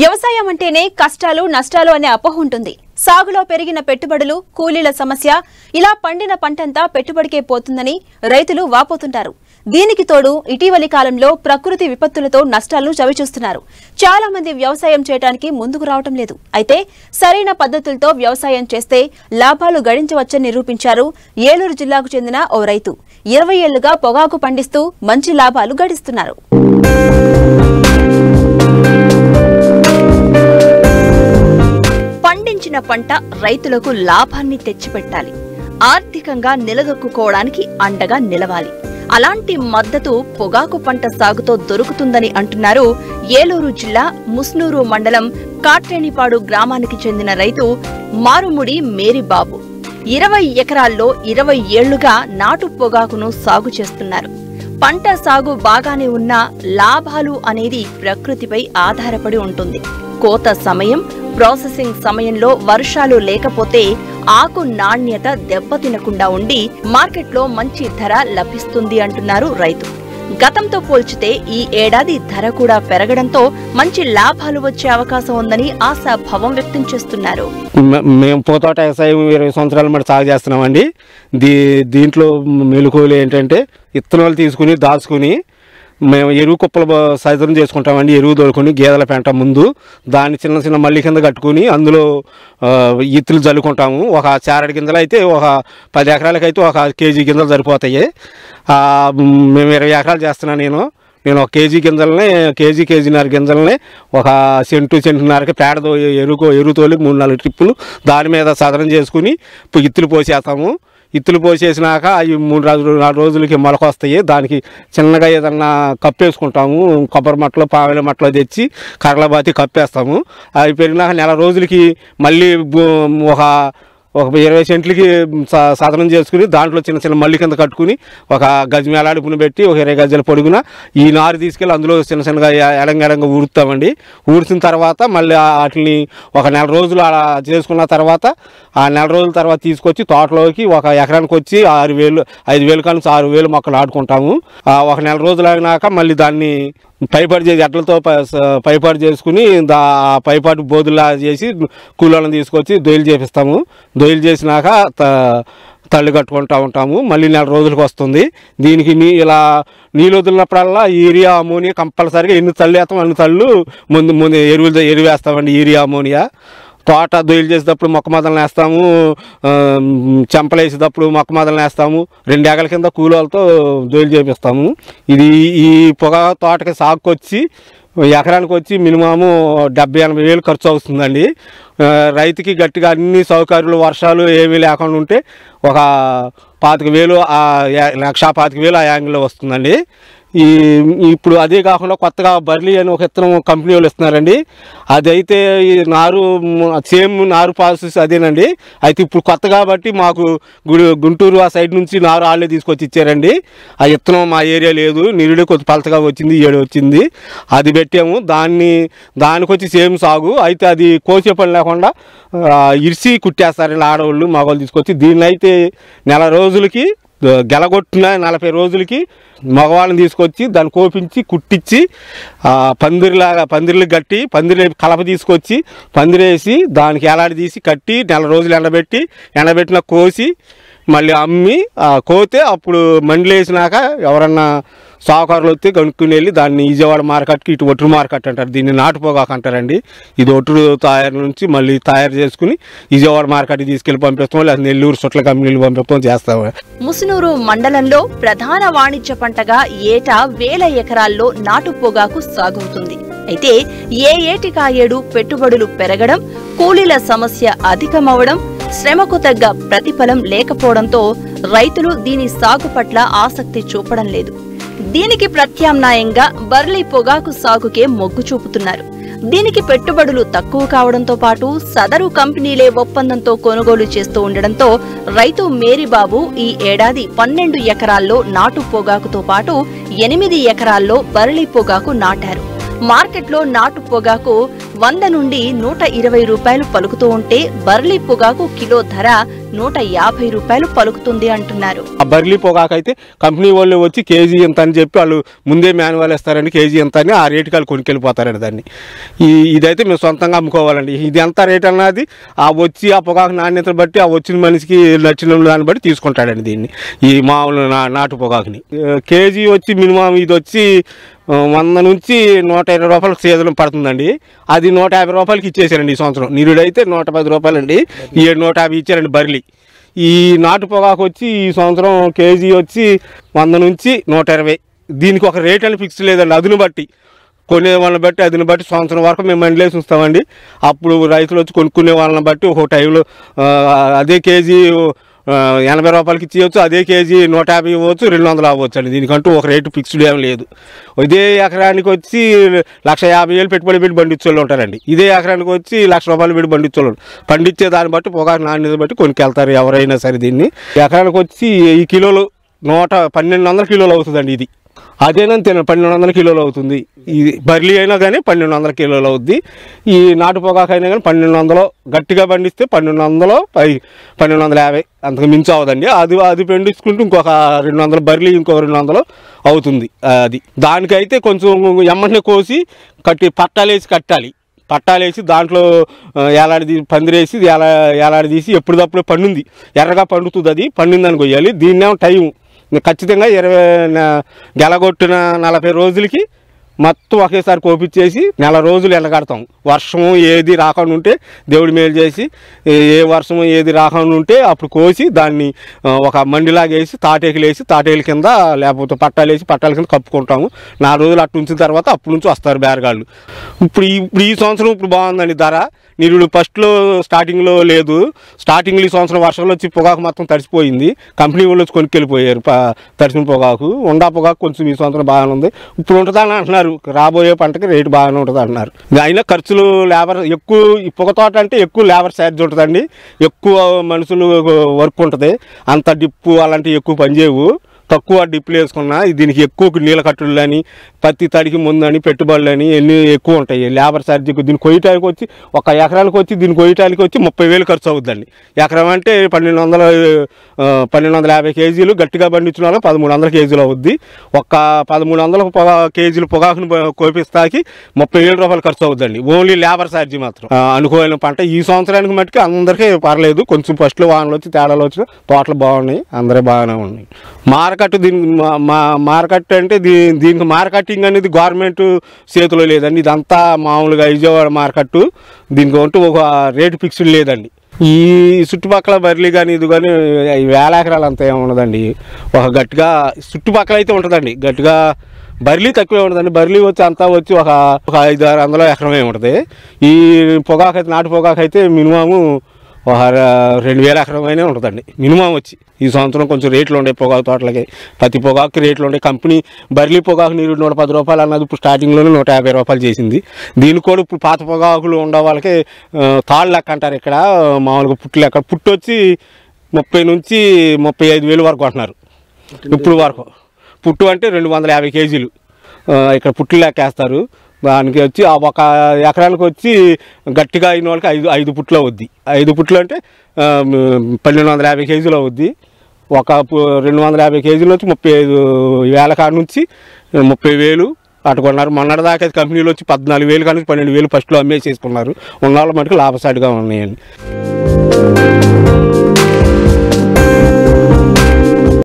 వ్యవసాయం అంటేనే కష్టాలు నష్టాలు అనే అపోహ ఉంటుంది. సాగులో పెరిగిన పెట్టుబడులు, కూలీల సమస్య, ఇలా పండిన పంటంతా పెట్టుబడికే పోతుందని రైతులు వాపోతుంటారు. దీనికి తోడు ఇటీవలి కాలంలో ప్రకృతి విపత్తులతో నష్టాలను చవిచూస్తున్నారు. చాలా మంది వ్యవసాయం చేయడానికి ముందుకు రావటం లేదు. అయితే సరైన పద్ధతులతో వ్యవసాయం చేస్తే లాభాలు గడించవచ్చని నిరూపించారు ఏలూరు జిల్లాకు చెందిన ఓ రైతు. 20 ఏళ్లుగా పొగాకు పండిస్తూ మంచి లాభాలు గడిస్తున్నారు. పండించిన పంట రైతులకు లాభాన్ని తెచ్చిపెట్టాలి, ఆర్థికంగా నిలదొక్కుకోవడానికి అండగా నిలవాలి. అలాంటి మద్దతు పొగాకు పంట సాగుతో దొరుకుతుందని అంటున్నారు ఏలూరు జిల్లా ముస్నూరు మండలం కాట్రేనిపాడు గ్రామానికి చెందిన రైతు మారుముడి మేరీబాబు. 20 ఎకరాల్లో 20 ఏళ్లుగా నాటు పొగాకును సాగు చేస్తున్నారు. పంట సాగు బాగానే ఉన్నా లాభాలు అనేది ప్రకృతిపై ఆధారపడి ఉంటుంది. కోత సమయం, ప్రాసెసింగ్ సమయంలో వర్షాలు లేకపోతే ఆకు నాణ్యత దెబ్బతినకుండా ఉండి మార్కెట్లో మంచి ధర లభిస్తుంది అంటున్నారు రైతు. గతంతో పోల్చితే ఈ ఏడాది ధర కూడా పెరగడంతో మంచి లాభాలు వచ్చే అవకాశం ఉందని ఆశాభావం వ్యక్తం చేస్తున్నారు. మేము పూతోట వ్యవసాయం 20 సంవత్సరాల మటు సాగు చేస్తున్నామండి. దీంట్లో మెలకువలు ఏంటంటే విత్తనాలు తీసుకుని దాచుకుని మేము ఎరువు కుప్పలు సైతం చేసుకుంటామండి. ఎరువు దొరుకుని గేదెల పెంట ముందు దాన్ని చిన్న చిన్న మల్లి కింద కట్టుకుని అందులో ఇత్తులు జల్లుకుంటాము. ఒక చారడి గింజలు అయితే ఒక 10 ఎకరాలకైతే ఒక కేజీ గింజలు సరిపోతాయి. మేము 20 ఎకరాలు చేస్తున్నాను. నేను ఒక కేజీ గింజలనే కేజీన్నర గింజలనే ఒక సెంటున్నరకి పేడతో ఎరువు తోలి 3-4 ట్రిప్పులు దాని మీద సదరం చేసుకుని ఇత్తులు పోసేస్తాము. ఇత్తులు పోసేసినాక అవి 3-4 రోజులకి మొలకొస్తాయి. దానికి చిన్నగా ఏదన్నా కప్పేసుకుంటాము. కొబ్బరి మట్టలో పావెల మట్టలో తెచ్చి కర్రలబాతి కప్పేస్తాము. అవి పెరిగినాక నెల రోజులకి మళ్ళీ ఒక 20 సెంట్లకి సాధనం చేసుకుని దాంట్లో చిన్న చిన్న మల్లి కింద కట్టుకుని ఒక గజ మేలాడుపుని పెట్టి ఒక 20 గజాల పొడుగున ఈ నారు తీసుకెళ్ళి అందులో చిన్న చిన్నగా ఎడంగా ఊడుతామండి. ఊడ్చిన తర్వాత మళ్ళీ వాటిని ఒక నెల రోజులు అలా చేసుకున్న తర్వాత ఆ నెల రోజుల తర్వాత తీసుకొచ్చి తోటలోకి ఒక ఎకరానికి వచ్చి 5,000 కానీ 6,000 మొక్కలు నాటుకుంటాము. ఒక నెల రోజులు అయినాక మళ్ళీ దాన్ని పైపాటు చేసి ఎడ్లతో పైపాటు చేసుకుని పైపాటు బోధులా చేసి కూలోళ్ళని తీసుకొచ్చి దొయ్యలు చేపిస్తాము. దొయ్యలు చేసినాక తళ్ళు కట్టుకుంటూ ఉంటాము. మళ్ళీ నెల రోజులకు వస్తుంది. దీనికి ఇలా నీళ్ళు వదిలినప్పుడల్లా యూరియా అమోనియా కంపల్సరీగా ఎన్ని తళ్ళు వేస్తాం అన్ని తళ్ళు ముందు ఎరువు వేస్తామండి. యూరియా అమోనియా తోట దొయ్యలు చేసేటప్పుడు మొక్క మొదలను వేస్తాము. చెంపలు వేసేటప్పుడు మొక్క మొదలను వేస్తాము. 2 ఎకరాల కింద కూలోళ్ళతో దొయ్యలు చేపిస్తాము. ఈ పొగ తోటకి సాగుకొచ్చి ఎకరానికి వచ్చి మినిమము 70-80 వేలు ఖర్చు అవుతుందండి. రైతుకి గట్టిగా అన్ని సౌకర్యాలు వర్షాలు ఏమీ లేకుండా ఉంటే ఒక 25,000 1,25,000 ఆ యాంగిల్లో వస్తుందండి. ఇప్పుడు అదే కాకుండా కొత్తగా బర్లీ అని ఒక విత్తనం కంపెనీ వాళ్ళు ఇస్తున్నారండి. అదైతే ఈ నారు సేమ్ నారు ప్రాసెస్ అదేనండి. అయితే ఇప్పుడు కొత్త కాబట్టి మాకు గుంటూరు ఆ సైడ్ నుంచి నారు వాళ్ళే తీసుకొచ్చి ఇచ్చారండి. ఆ విత్తనం మా ఏరియా లేదు, నిరుడే కొద్ది పలతగా వచ్చింది, 7 వచ్చింది. అది పెట్టాము. దానికి వచ్చి సేమ్ సాగు. అయితే అది కోసే పని లేకుండా ఇరిసి కుట్టేస్తారండి ఆడవాళ్ళు మగవాళ్ళు తీసుకొచ్చి. దీన్ని అయితే నెల రోజులకి గెలగొట్టిన 40 రోజులకి మగవాళ్ళని తీసుకొచ్చి దాన్ని కోపించి కుట్టించి పందిర్లు కట్టి పందిరి కలప తీసుకొచ్చి పందిరేసి దానికి ఎలాడి తీసి కట్టి నెల రోజులు ఎండబెట్టిన కోసి మళ్ళీ అమ్మి కోతే అప్పుడు మండిలో వేసినాక ఎవరన్నా సావుకారులు వస్తే కనుక్కుని వెళ్ళి దాన్ని విజయవాడ మార్కెట్కి ఇటు ఒట్టుడు మార్కెట్ అంటారు. దీన్ని నాటు పొగాకు అంటారండి. ఇది ఒట్టుడు తయారు నుంచి మళ్ళీ తయారు చేసుకుని విజయవాడ మార్కెట్కి తీసుకెళ్లి పంపిస్తాం, లేదా నెల్లూరు చుట్ల కంపెనీలు పంపిస్తాం చేస్తాము. ముసునూరు మండలంలో ప్రధాన వాణిజ్య పంటగా ఏటా 1000 ఎకరాల్లో నాటు పొగాకు సాగుతుంది. అయితే ఏ ఏటికా ఏడు పెట్టుబడులు పెరగడం, కూలీల సమస్య అధికమవడం, శ్రమకు తగ్గ ప్రతిఫలం లేకపోవడంతో రైతులు దీని సాగు పట్ల ఆసక్తి చూపడం లేదు. దీనికి ప్రత్యామ్నాయంగా బర్లీ పొగాకు సాగుకే మొగ్గు చూపుతున్నారు. దీనికి పెట్టుబడులు తక్కువ కావడంతో పాటు సదరు కంపెనీలే ఒప్పందంతో కొనుగోలు చేస్తూ ఉండడంతో రైతు మేరీబాబు ఈ ఏడాది 12 ఎకరాల్లో నాటు పొగాకుతో పాటు 8 ఎకరాల్లో బర్లీ పొగాకు నాటారు. మార్కెట్లో నాటు పొగాకు 100 నుండి 120 రూపాయలు పలుకుతూ ఉంటే బర్లీ పొగాకు కిలో ధర 150 రూపాయలు పలుకుతుంది అంటున్నారు. ఆ బర్లీ పొగాకు అయితే కంపెనీ వాళ్ళు వచ్చి కేజీ ఎంత అని చెప్పి వాళ్ళు ముందే మాన్యువల్ ఇస్తారండి, కేజీ ఎంత అని ఆ రేటుకి వాళ్ళు కొనుక్కెళ్ళిపోతారండి దాన్ని. ఇదైతే మేము సొంతంగా అమ్ముకోవాలండి. ఇది ఎంత రేట్ అన్నది ఆ పొగాకు నాణ్యతను బట్టి ఆ వచ్చిన మనిషికి నచ్చిన దాన్ని బట్టి తీసుకుంటాడండి దీన్ని, ఈ మామూలు నాటు పొగాకుని. కేజీ వచ్చి మినిమం ఇది వచ్చి 100 నుంచి 120 రూపాయలకు సీజన్ పడుతుందండి. అది 150 రూపాయలకి ఇచ్చేసారండి ఈ సంవత్సరం. నిరుడైతే 110 రూపాయలండి, ఈ 150 ఇచ్చారండి బర్లీ. ఈ నాటు పొగాకు వచ్చి ఈ సంవత్సరం కేజీ వచ్చి 100 నుంచి 120. దీనికి ఒక రేట్ అని ఫిక్స్ లేదండి, అదును బట్టి కొనే వాళ్ళని బట్టి అదిని బట్టి సంవత్సరం వరకు మేము మండలేసి ఉంస్తామండి. అప్పుడు రైతులు వచ్చి కొనుక్కునే వాళ్ళని బట్టి ఒక టైంలో అదే కేజీ 80 రూపాయలకి ఇచ్చేయచ్చు, అదే కేజీ 150 ఇవ్వచ్చు, 200 అవ్వచ్చు అండి. దీనికంటూ ఒక రేటు ఫిక్స్డ్ ఏం లేదు. ఇదే ఎకరానికి వచ్చి 1,50,000 పెట్టుబడి పెట్టి పండించేవాళ్ళు ఉంటారండి. ఇదే ఎకరానికి వచ్చి 1,00,000 రూపాయలు పెట్టి పండించేవాళ్ళు. పండించే దాన్ని బట్టి పొగాకు నాణ్యత బట్టి కొనుక్కెళ్తారు ఎవరైనా సరే. దీన్ని ఎకరానికి వచ్చి ఈ కిలోలు 1,1200 కిలోలు అవుతుందండి. ఇది అదేనంతే 1,200 కిలోలు అవుతుంది. ఇది బర్లీ అయినా కానీ 1,200 కిలోలు అవుద్ది. ఈ నాటు పొగాకు అయినా కానీ 1,200, గట్టిగా పండిస్తే 1,200, 1,250 అంతకు మించి అవదండి. అది పండించుకుంటూ ఇంకొక 200 బర్లీ, ఇంకొక 200 అవుతుంది. అది దానికైతే కొంచెం ఎమ్మటనే కోసి పట్టాలేసి పట్టాలేసి దాంట్లో పందిరేసి ఏలాడదీసి ఎప్పటిదప్పుడు పండుంది, ఎర్రగా పండుతుంది. అది పండిందని కొయ్యాలి. దీన్నేమో టైం ఖచ్చితంగా గెలగొట్టిన 40 రోజులకి మొత్తం ఒకేసారి కోపించేసి 4 రోజులు ఎండగడతాం. వర్షము ఏది రాకుండా ఉంటే దేవుడి మేలు చేసి, ఏ వర్షము ఏది రాకుండా ఉంటే అప్పుడు కోసి దాన్ని ఒక మండిలాగా వేసి తాటేకుల కింద లేకపోతే పట్టాల కింద కప్పుకుంటాము. 4 రోజులు అట్టు ఉంచిన తర్వాత అప్పటి నుంచి వస్తారు బేరగాళ్ళు. ఇప్పుడు ఈ సంవత్సరం బాగుందండి ధర. నిరుడు ఫస్ట్లో స్టార్టింగ్లో లేదు. స్టార్టింగ్లో ఈ సంవత్సరం వర్షంలో వచ్చి పొగాకు మొత్తం తడిసిపోయింది. కంపెనీ వాళ్ళు వచ్చి కొనుక్కెళ్ళిపోయారు తడిసిన పొగాకు. ఉండా పొగాకు కొంచెం ఈ సంవత్సరం బాగానే ఉంది. ఇప్పుడు ఉంటుందని అంటున్నారు, రాబోయే పంటకి రేటు బాగానే ఉంటుంది అంటున్నారు. అయినా ఖర్చులు లేబర్ ఎక్కువ. ఈ పొగ తోట అంటే ఎక్కువ లేబర్ ఛార్జ్ ఉంటుందండి, ఎక్కువ మనుషులు వర్క్ ఉంటుంది. అంత డిప్పు అలాంటివి ఎక్కువ పనిచేయవు. తక్కువ డిప్పులు వేసుకున్నా దీనికి ఎక్కువ నీళ్ళ కట్టులు అని, పత్తి తడికి ముందని, పెట్టుబడులు అని ఎన్ని ఎక్కువ ఉంటాయి. లేబర్ ఛార్జ్ దీన్ని కొయ్యటానికి వచ్చి ఒక ఎకరానికి వచ్చి దీన్ని కొయ్యటానికి వచ్చి 30,000 ఖర్చు అవుతుందండి. ఎకరం అంటే 1,250 కేజీలు గట్టిగా పండించిన వాళ్ళకి 1,300 కేజీలు అవుద్ది. ఒక 1,300 కేజీలు పొగాకును కోపిస్తాకి 30,000 రూపాయలు ఖర్చు అవుతుందండి, ఓన్లీ లేబర్ ఛార్జీ మాత్రం. అనుకోలేని పంట ఈ సంవత్సరానికి మట్టుకు అందరికీ పర్లేదు. కొంచెం ఫస్ట్లో వానలు వచ్చి తేడాలు వచ్చిన తోటలు బాగున్నాయి, అందరూ బాగానే ఉన్నాయి. మార్కెట్ మార్కెట్ అంటే దీనికి మార్కెటింగ్ అనేది గవర్నమెంట్ చేతిలో లేదండి. ఇదంతా మామూలుగా విజయవాడ మార్కెట్. దీనికి అంటూ ఒక రేటు ఫిక్స్డ్ లేదండి. ఈ చుట్టుపక్కల బర్లీ కానీ ఇది కానీ 1,000 ఎకరాలు అంతా ఏముండదండి. ఒక గట్టిగా చుట్టుపక్కల అయితే ఉంటుందండి, గట్టిగా బర్లీ తక్కువే ఉంటుందండి. బర్లీ వచ్చి అంతా వచ్చి ఒక 500-600 ఎకరమే ఉంటుంది. ఈ పొగాకు అయితే నాటు పొగాకు అయితే మినిమము ఒక 2,000 ఎకరమైనా ఉంటుందండి మినిమం వచ్చి. ఈ సంవత్సరం కొంచెం రేట్లు ఉండే పొగాకు తోటలకి, ప్రతి పొగాకు రేట్లు ఉండే. కంపెనీ బర్లీ పొగాకు నీరు 110 రూపాయలు అన్నది ఇప్పుడు స్టార్టింగ్లోనే 150 రూపాయలు చేసింది. దీనికి కూడా ఇప్పుడు పాత పొగాకులు ఉండే వాళ్ళకి తాళ్ళు లెక్క అంటారు ఇక్కడ, మామూలుగా పుట్టు లెక్క. పుట్టు వచ్చి 30 నుంచి 35,000 వరకు కొంటున్నారు ఇప్పుడు వరకు. పుట్టు అంటే 250 కేజీలు ఇక్కడ పుట్లు లెక్కేస్తారు. దానికి వచ్చి ఒక ఎకరానికి వచ్చి గట్టిగా అయిన వాళ్ళకి 5 పుట్లు అవుద్ది. 5 పుట్లు అంటే 1,250 కేజీలు అవుద్ది. ఒక 250 కేజీల నుంచి 35,000 కాడ నుంచి 30,000 అట్టుకున్నారు. మొన్నటి దాకా కంపెనీలు వచ్చి 14,000 కానీ 12,000 ఫస్ట్లో అమ్మేసేసుకున్నారు. ఉన్న వాళ్ళ మటుకు లాభసాటిగా ఉన్నాయండి.